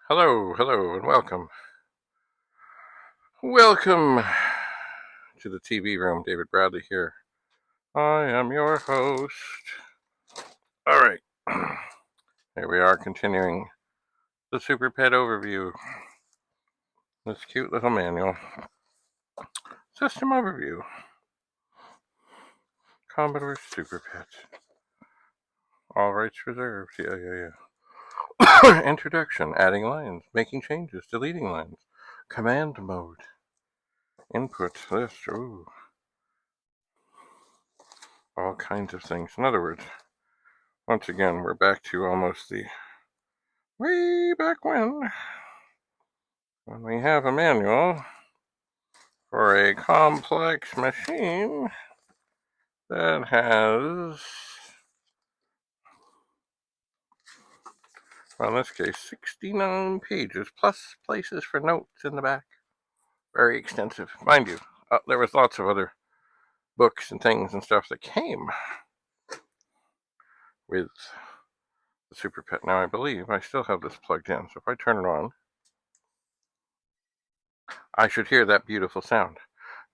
Hello, hello, and welcome. Welcome to the TV room. David Bradley here. I am your host. All right. Here we are continuing the SuperPET overview. This cute little manual. System overview. Commodore SuperPET. All rights reserved. Yeah. Introduction. Adding lines. Making changes. Deleting lines. Command mode. Input list. Ooh. All kinds of things. In other words, once again, we're back to almost the way back when we have a manual for a complex machine that has, well, in this case, 69 pages, plus places for notes in the back. Very extensive. Mind you, there was lots of other books and things and stuff that came with the SuperPET. Now, I believe I still have this plugged in, so if I turn it on, I should hear that beautiful sound.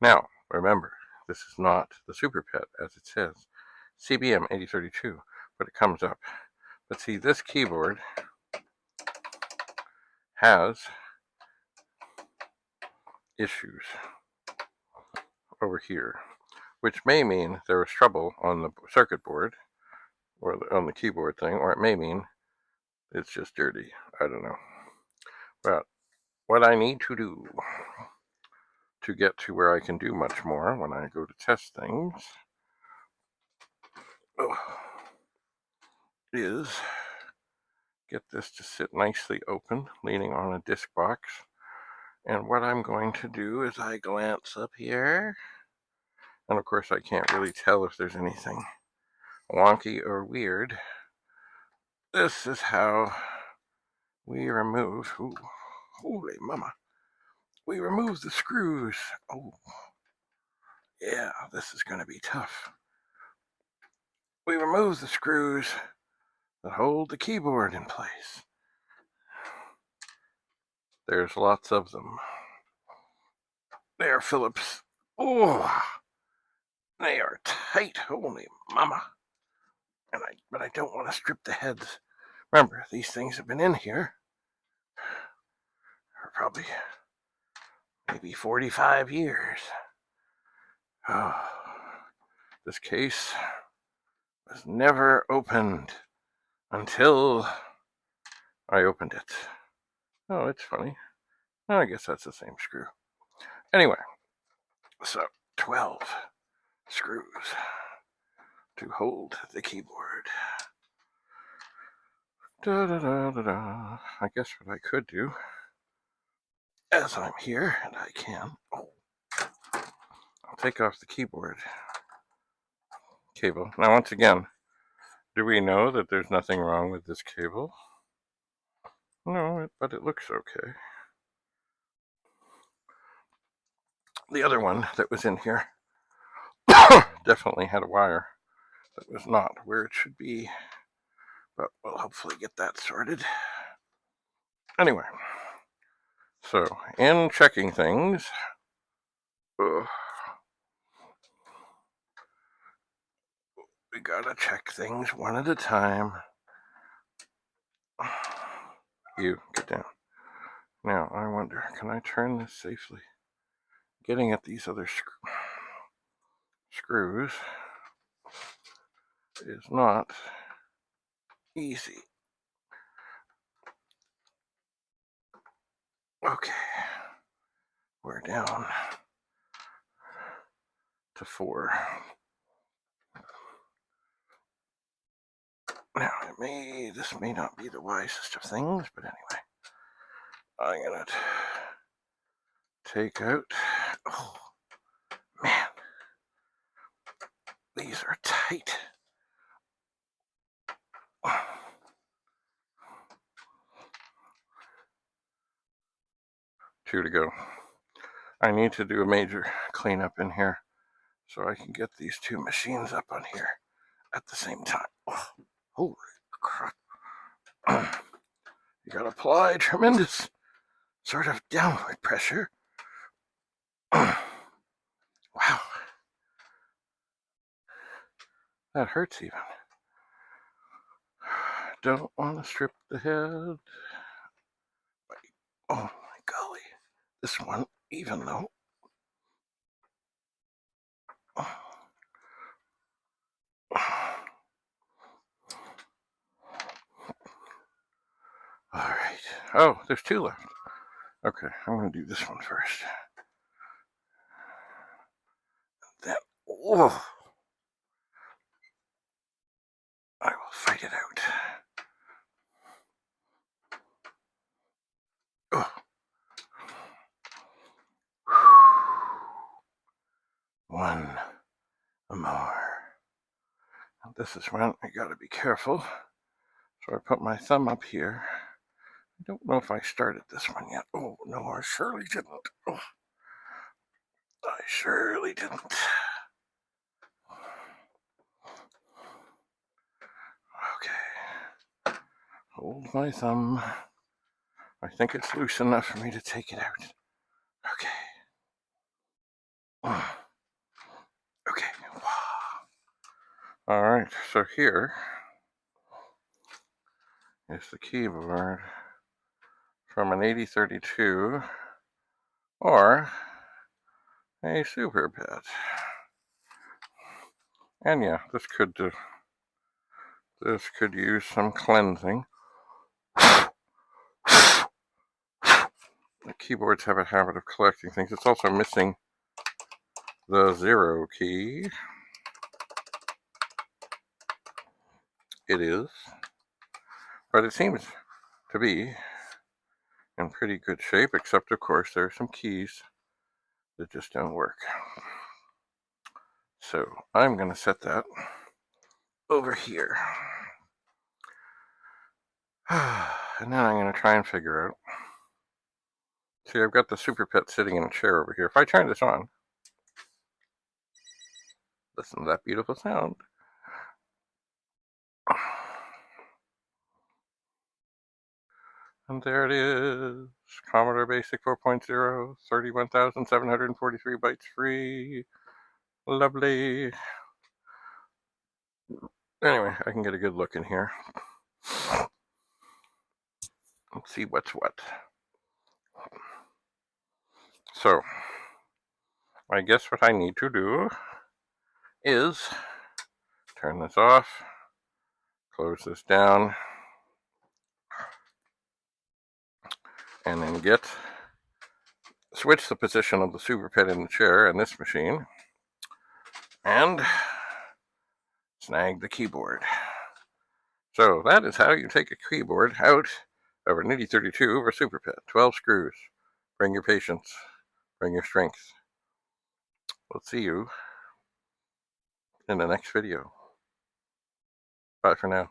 Now, remember, this is not the SuperPET, as it says, CBM 8032, but it comes up. But see, this keyboard has issues over here, which may mean there was trouble on the circuit board or on the keyboard thing, or it may mean it's just dirty. I don't know. But what I need to do to get to where I can do much more when I go to test things is get this to sit nicely open, leaning on a disc box. And what I'm going to do is I glance up here, and of course I can't really tell if there's anything wonky or weird. This is how we remove, ooh, holy mama, we remove the screws. Oh, yeah, this is going to be tough. We remove the screws that hold the keyboard in place. There's lots of them. There, Phillips. Oh, they are tight, holy mama. But I don't want to strip the heads. Remember, these things have been in here for probably maybe 45 years. Oh, this case was never opened until I opened it. Oh, it's funny. Oh, I guess that's the same screw. Anyway, so 12 screws to hold the keyboard. Da-da-da-da-da. I guess what I could do, as I'm here, and I can, I'll take off the keyboard cable. Now, once again, do we know that there's nothing wrong with this cable? No, but it looks okay. The other one that was in here definitely had a wire that was not where it should be, but we'll hopefully get that sorted. Anyway, so in checking things, we gotta check things one at a time. You, get down. Now, I wonder, can I turn this safely? Getting at these other screws is not easy. Okay, we're down to 4. Now, this may not be the wisest of things, but anyway, I'm gonna take out, oh, man, these are tight. 2 to go. I need to do a major cleanup in here so I can get these 2 machines up on here at the same time. Oh, holy crap. You gotta apply tremendous sort of downward pressure. Wow. That hurts even. Don't want to strip the head. Oh my golly. This one, even though. Alright. Oh, there's two left. Okay, I'm going to do this one first. Then, oh, I will fight it out. Oh. One more. This is when I gotta be careful. So I put my thumb up here. I don't know if I started this one yet. Oh, no, I surely didn't. Oh, I surely didn't. Okay. Hold my thumb. I think it's loose enough for me to take it out. Okay. Okay. All right, so here is the keyboard from an 8032 or a SuperPET. And yeah, this could use some cleansing. The keyboards have a habit of collecting things. It's also missing the 0 key. It is. But it seems to be in pretty good shape, except of course there are some keys that just don't work. So I'm going to set that over here. And then I'm going to try and figure out. See, I've got the SuperPET sitting in a chair over here. If I turn this on, listen to that beautiful sound. And there it is. Commodore Basic 4.0, 31,743 bytes free. Lovely. Anyway, I can get a good look in here. Let's see what's what. So, I guess what I need to do is turn this off, close this down, and then switch the position of the SuperPET in the chair and this machine, and snag the keyboard. So that is how you take a keyboard out of an 8032 over SuperPET. 12 screws. Bring your patience. Bring your strength. We'll see you in the next video. Bye for now.